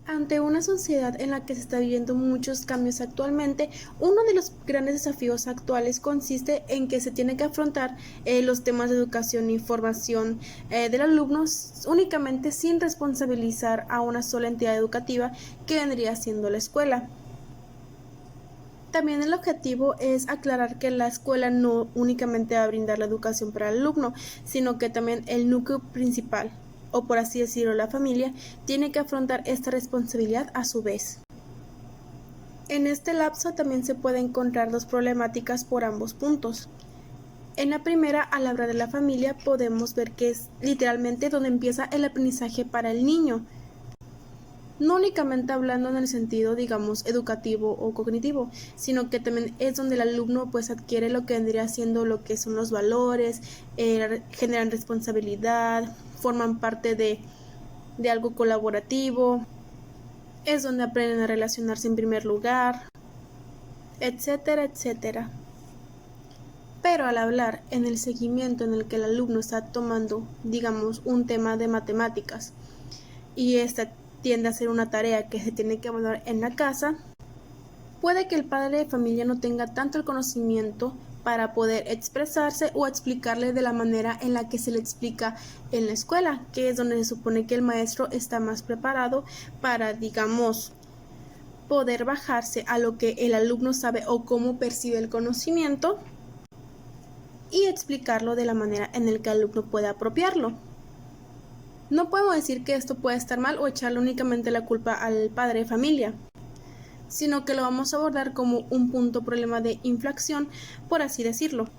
Ante una sociedad en la que se está viviendo muchos cambios actualmente, uno de los grandes desafíos actuales consiste en que se tiene que afrontar los temas de educación y formación del alumno únicamente sin responsabilizar a una sola entidad educativa que vendría siendo la escuela. También el objetivo es aclarar que la escuela no únicamente va a brindar la educación para el alumno, sino que también el núcleo principal, o por así decirlo, la familia, tiene que afrontar esta responsabilidad a su vez. En este lapso también se pueden encontrar dos problemáticas por ambos puntos. En la primera, al hablar de la familia, podemos ver que es literalmente donde empieza el aprendizaje para el niño. No únicamente hablando en el sentido, digamos, educativo o cognitivo, sino que también es donde el alumno pues adquiere lo que vendría siendo lo que son los valores, generan responsabilidad, forman parte de algo colaborativo, es donde aprenden a relacionarse en primer lugar, etcétera, etcétera. Pero al hablar en el seguimiento en el que el alumno está tomando, digamos, un tema de matemáticas y esta tiende a ser una tarea que se tiene que evaluar en la casa, puede que el padre de familia no tenga tanto el conocimiento para poder expresarse o explicarle de la manera en la que se le explica en la escuela, que es donde se supone que el maestro está más preparado para, digamos, poder bajarse a lo que el alumno sabe o cómo percibe el conocimiento y explicarlo de la manera en la que el alumno pueda apropiarlo. No podemos decir que esto puede estar mal o echarle únicamente la culpa al padre de familia, sino que lo vamos a abordar como un punto problema de inflexión, por así decirlo,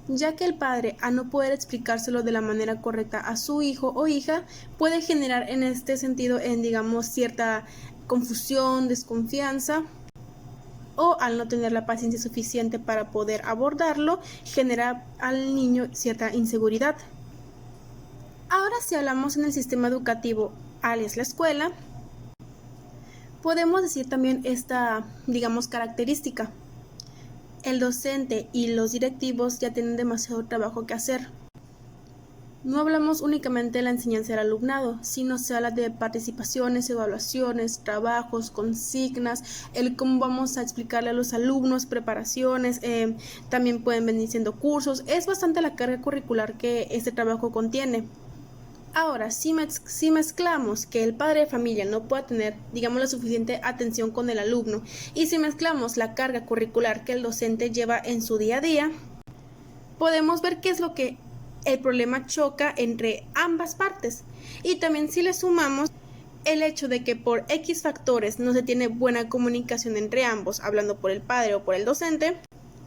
ya que el padre, a no poder explicárselo de la manera correcta a su hijo o hija, puede generar en este sentido, digamos, cierta confusión, desconfianza, o al no tener la paciencia suficiente para poder abordarlo, genera al niño cierta inseguridad. Ahora, si hablamos en el sistema educativo, alias la escuela, podemos decir también esta, digamos, característica. El docente y los directivos ya tienen demasiado trabajo que hacer. No hablamos únicamente de la enseñanza del alumnado, sino se habla de participaciones, evaluaciones, trabajos, consignas, el cómo vamos a explicarle a los alumnos, preparaciones, también pueden venir siendo cursos. Es bastante la carga curricular que este trabajo contiene. Ahora, si mezclamos que el padre de familia no pueda tener, digamos, la suficiente atención con el alumno, y si mezclamos la carga curricular que el docente lleva en su día a día, podemos ver qué es lo que el problema choca entre ambas partes. Y también si le sumamos el hecho de que por X factores no se tiene buena comunicación entre ambos, hablando por el padre o por el docente,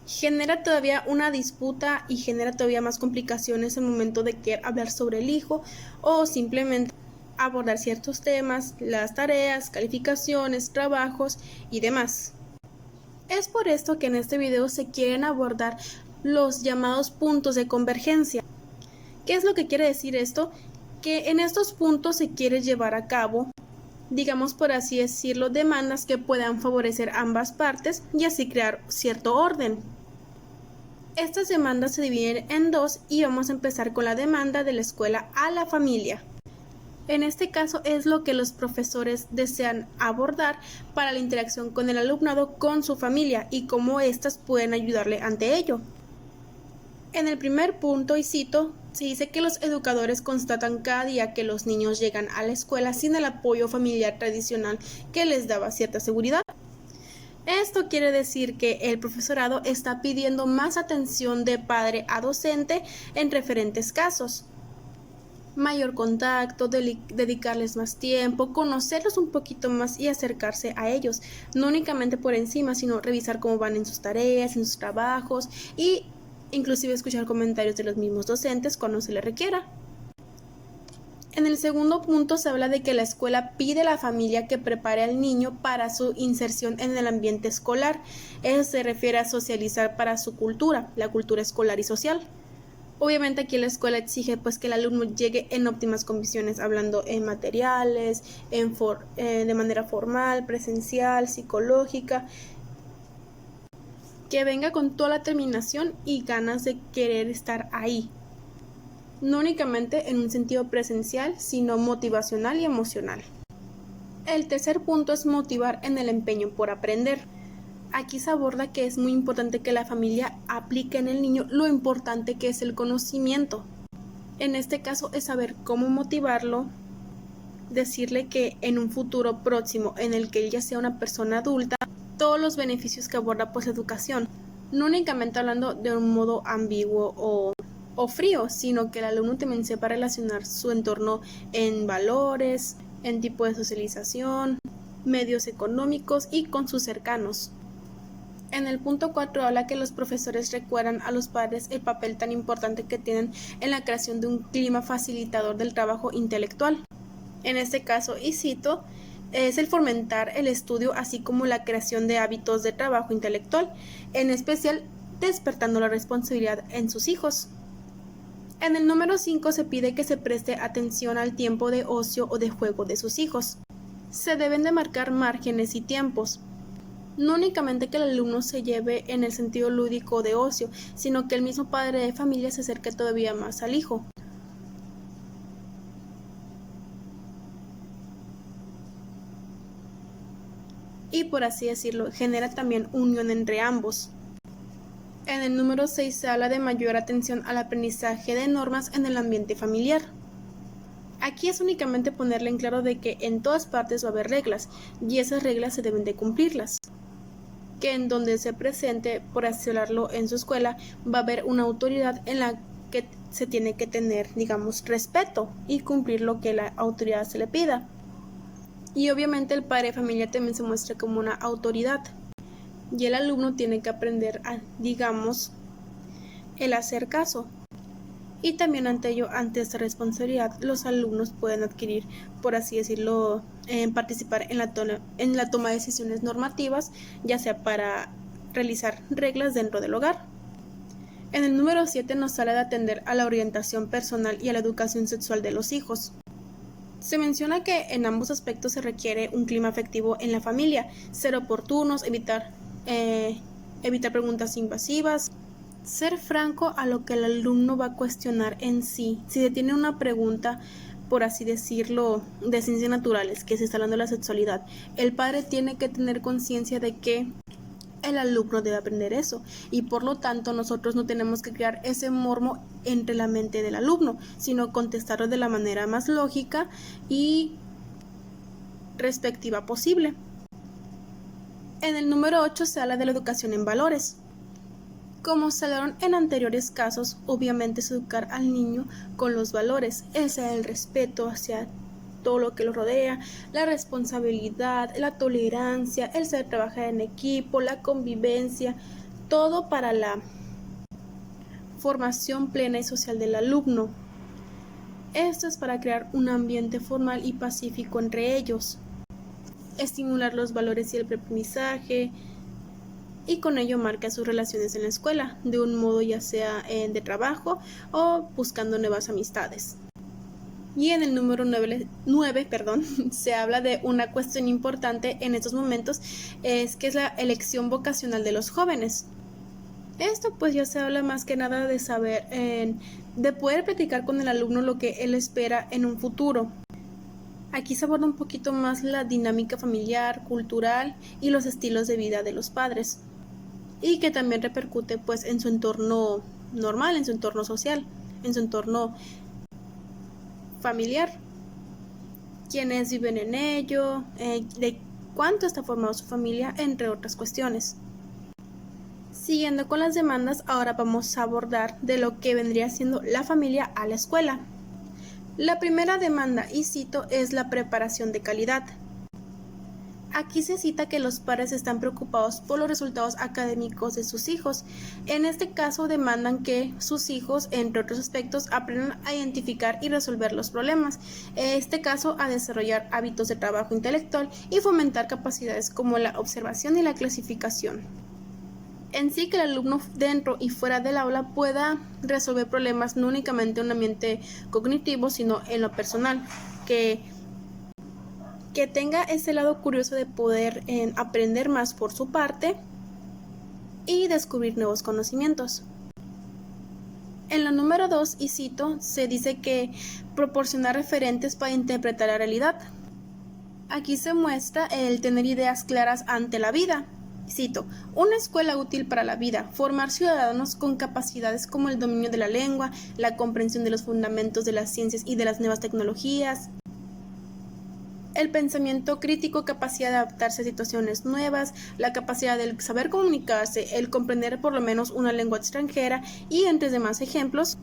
genera todavía una disputa y genera todavía más complicaciones en el momento de querer hablar sobre el hijo o simplemente abordar ciertos temas, las tareas, calificaciones, trabajos y demás. Es por esto que en este video se quieren abordar los llamados puntos de convergencia. ¿Qué es lo que quiere decir esto? Que en estos puntos se quiere llevar a cabo, digamos por así decirlo, demandas que puedan favorecer ambas partes y así crear cierto orden. Estas demandas se dividen en dos y vamos a empezar con la demanda de la escuela a la familia. En este caso es lo que los profesores desean abordar para la interacción con el alumnado con su familia y cómo éstas pueden ayudarle ante ello. En el primer punto, y cito, se dice que los educadores constatan cada día que los niños llegan a la escuela sin el apoyo familiar tradicional que les daba cierta seguridad. Esto quiere decir que el profesorado está pidiendo más atención de padre a docente en diferentes casos. Mayor contacto, dedicarles más tiempo, conocerlos un poquito más y acercarse a ellos, no únicamente por encima, sino revisar cómo van en sus tareas, en sus trabajos y inclusive escuchar comentarios de los mismos docentes cuando se les requiera. En el segundo punto se habla de que la escuela pide a la familia que prepare al niño para su inserción en el ambiente escolar. Eso se refiere a socializar para su cultura, la cultura escolar y social. Obviamente aquí la escuela exige pues que el alumno llegue en óptimas condiciones, hablando en materiales, de manera formal, presencial, psicológica, que venga con toda la determinación y ganas de querer estar ahí. No únicamente en un sentido presencial, sino motivacional y emocional. El tercer punto es motivar en el empeño por aprender. Aquí se aborda que es muy importante que la familia aplique en el niño lo importante que es el conocimiento. En este caso es saber cómo motivarlo, decirle que en un futuro próximo en el que él ya sea una persona adulta, todos los beneficios que aborda pues la educación, no únicamente hablando de un modo ambiguo o frío, sino que el alumno también sepa relacionar su entorno en valores, en tipo de socialización, medios económicos y con sus cercanos. En el punto 4 habla que los profesores recuerdan a los padres el papel tan importante que tienen en la creación de un clima facilitador del trabajo intelectual. En este caso, y cito, es el fomentar el estudio así como la creación de hábitos de trabajo intelectual, en especial despertando la responsabilidad en sus hijos. En el número 5 se pide que se preste atención al tiempo de ocio o de juego de sus hijos. Se deben de marcar márgenes y tiempos. No únicamente que el alumno se lleve en el sentido lúdico de ocio, sino que el mismo padre de familia se acerque todavía más al hijo. Y por así decirlo, genera también unión entre ambos. En el número 6 se habla de mayor atención al aprendizaje de normas en el ambiente familiar. Aquí es únicamente ponerle en claro de que en todas partes va a haber reglas y esas reglas se deben de cumplirlas. Que en donde se presente, por así hablarlo, en su escuela, va a haber una autoridad en la que se tiene que tener, digamos, respeto y cumplir lo que la autoridad se le pida. Y obviamente el padre de familia también se muestra como una autoridad. Y el alumno tiene que aprender a, digamos, el hacer caso. Y también ante ello, ante esta responsabilidad, los alumnos pueden adquirir, por así decirlo, participar en la toma de decisiones normativas, ya sea para realizar reglas dentro del hogar. En el número 7 nos habla de atender a la orientación personal y a la educación sexual de los hijos. Se menciona que en ambos aspectos se requiere un clima afectivo en la familia, ser oportunos, evitar preguntas invasivas, ser franco a lo que el alumno va a cuestionar en sí. Si se tiene una pregunta, por así decirlo, de ciencias naturales, que se está hablando de la sexualidad, el padre tiene que tener conciencia de que el alumno debe aprender eso y por lo tanto nosotros no tenemos que crear ese morbo entre la mente del alumno, sino contestarlo de la manera más lógica y respectiva posible. En el número 8 se habla de la educación en valores. Como se hablaron en anteriores casos, obviamente es educar al niño con los valores, ese el respeto hacia todo lo que lo rodea, la responsabilidad, la tolerancia, el saber trabajar en equipo, la convivencia, todo para la formación plena y social del alumno. Esto es para crear un ambiente formal y pacífico entre ellos, estimular los valores y el aprendizaje, y con ello marca sus relaciones en la escuela, de un modo ya sea de trabajo o buscando nuevas amistades. Y en el número 9, se habla de una cuestión importante en estos momentos, que es la elección vocacional de los jóvenes. Esto pues ya se habla más que nada de saber, de poder platicar con el alumno lo que él espera en un futuro. Aquí se aborda un poquito más la dinámica familiar, cultural y los estilos de vida de los padres, y que también repercute pues en su entorno normal, en su entorno social, en su entorno familiar, quienes viven en ello, de cuánto está formado su familia, entre otras cuestiones. Siguiendo con las demandas, ahora vamos a abordar de lo que vendría siendo la familia a la escuela. La primera demanda, y cito, es la preparación de calidad. Aquí se cita que los padres están preocupados por los resultados académicos de sus hijos. En este caso demandan que sus hijos, entre otros aspectos, aprendan a identificar y resolver los problemas. En este caso, a desarrollar hábitos de trabajo intelectual y fomentar capacidades como la observación y la clasificación. En sí, que el alumno dentro y fuera del aula pueda resolver problemas no únicamente en un ambiente cognitivo, sino en lo personal, que tenga ese lado curioso de poder aprender más por su parte y descubrir nuevos conocimientos. En la número 2, y cito, se dice que proporcionar referentes para interpretar la realidad. Aquí se muestra el tener ideas claras ante la vida. Cito, una escuela útil para la vida, formar ciudadanos con capacidades como el dominio de la lengua, la comprensión de los fundamentos de las ciencias y de las nuevas tecnologías, el pensamiento crítico, capacidad de adaptarse a situaciones nuevas, la capacidad de saber comunicarse, el comprender por lo menos una lengua extranjera y entre demás ejemplos.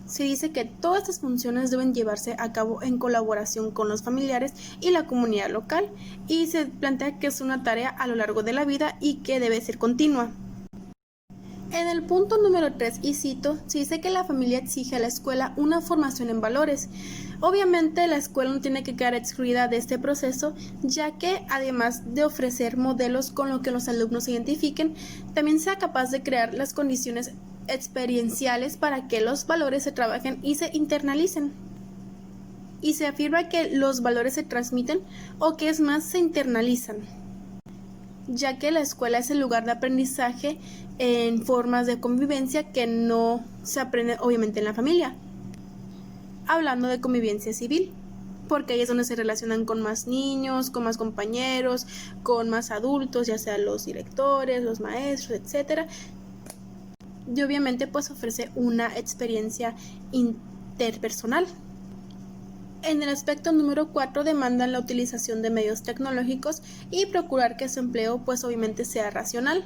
Se dice que todas estas funciones deben llevarse a cabo en colaboración con los familiares y la comunidad local, y se plantea que es una tarea a lo largo de la vida y que debe ser continua. En el punto número 3, y cito, se dice que la familia exige a la escuela una formación en valores. Obviamente la escuela no tiene que quedar excluida de este proceso, ya que además de ofrecer modelos con los que los alumnos se identifiquen, también sea capaz de crear las condiciones experienciales para que los valores se trabajen y se internalicen. Y se afirma que los valores se transmiten o que es más se internalizan, ya que la escuela es el lugar de aprendizaje en formas de convivencia que no se aprenden obviamente en la familia. Hablando de convivencia civil, porque ahí es donde se relacionan con más niños, con más compañeros, con más adultos, ya sea los directores, los maestros, etc. Y obviamente pues ofrece una experiencia interpersonal. En el aspecto número 4 demandan la utilización de medios tecnológicos y procurar que su empleo pues obviamente sea racional.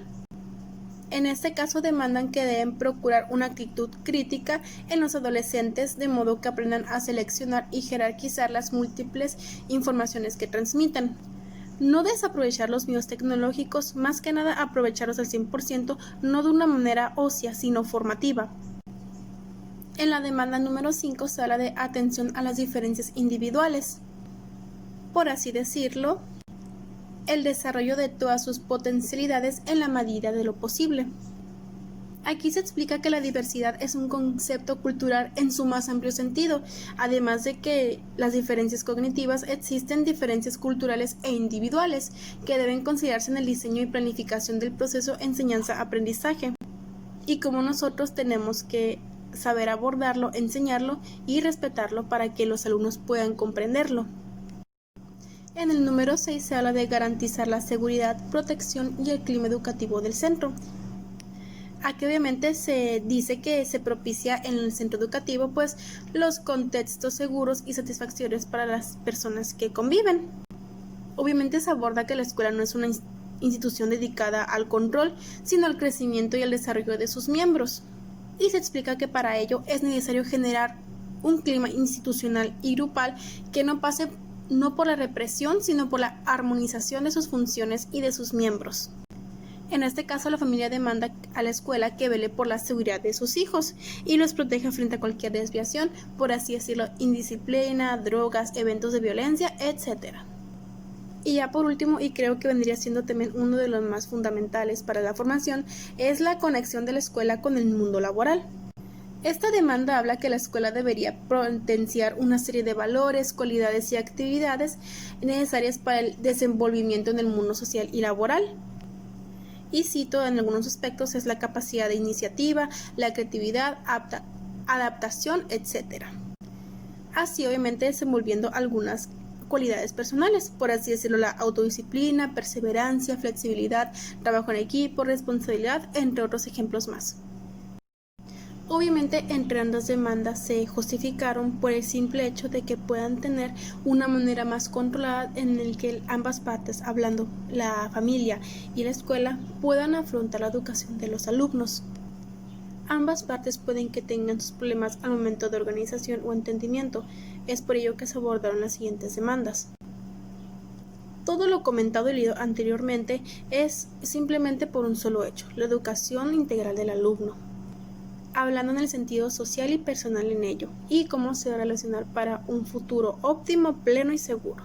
En este caso demandan que deben procurar una actitud crítica en los adolescentes de modo que aprendan a seleccionar y jerarquizar las múltiples informaciones que transmiten. No desaprovechar los medios tecnológicos, más que nada aprovecharlos al 100%, no de una manera ósea, sino formativa. En la demanda número 5 se habla de atención a las diferencias individuales. Por así decirlo, el desarrollo de todas sus potencialidades en la medida de lo posible. Aquí se explica que la diversidad es un concepto cultural en su más amplio sentido, además de que las diferencias cognitivas existen diferencias culturales e individuales que deben considerarse en el diseño y planificación del proceso enseñanza-aprendizaje, y como nosotros tenemos que saber abordarlo, enseñarlo y respetarlo para que los alumnos puedan comprenderlo. En el número 6 se habla de garantizar la seguridad, protección y el clima educativo del centro. Aquí obviamente se dice que se propicia en el centro educativo pues los contextos seguros y satisfactorios para las personas que conviven. Obviamente se aborda que la escuela no es una institución dedicada al control, sino al crecimiento y al desarrollo de sus miembros. Y se explica que para ello es necesario generar un clima institucional y grupal que no pase no por la represión, sino por la armonización de sus funciones y de sus miembros. En este caso, la familia demanda a la escuela que vele por la seguridad de sus hijos y los proteja frente a cualquier desviación, por así decirlo, indisciplina, drogas, eventos de violencia, etc. Y ya por último, y creo que vendría siendo también uno de los más fundamentales para la formación, es la conexión de la escuela con el mundo laboral. Esta demanda habla que la escuela debería potenciar una serie de valores, cualidades y actividades necesarias para el desenvolvimiento en el mundo social y laboral. Y cito, en algunos aspectos es la capacidad de iniciativa, la creatividad, adaptación, etc. Así obviamente desenvolviendo algunas cualidades personales, por así decirlo, la autodisciplina, perseverancia, flexibilidad, trabajo en equipo, responsabilidad, entre otros ejemplos más. Obviamente entre ambas demandas se justificaron por el simple hecho de que puedan tener una manera más controlada en el que ambas partes, hablando la familia y la escuela, puedan afrontar la educación de los alumnos. Ambas partes pueden que tengan sus problemas al momento de organización o entendimiento, es por ello que se abordaron las siguientes demandas. Todo lo comentado y leído anteriormente es simplemente por un solo hecho, la educación integral del alumno, hablando en el sentido social y personal en ello, y cómo se va a relacionar para un futuro óptimo, pleno y seguro.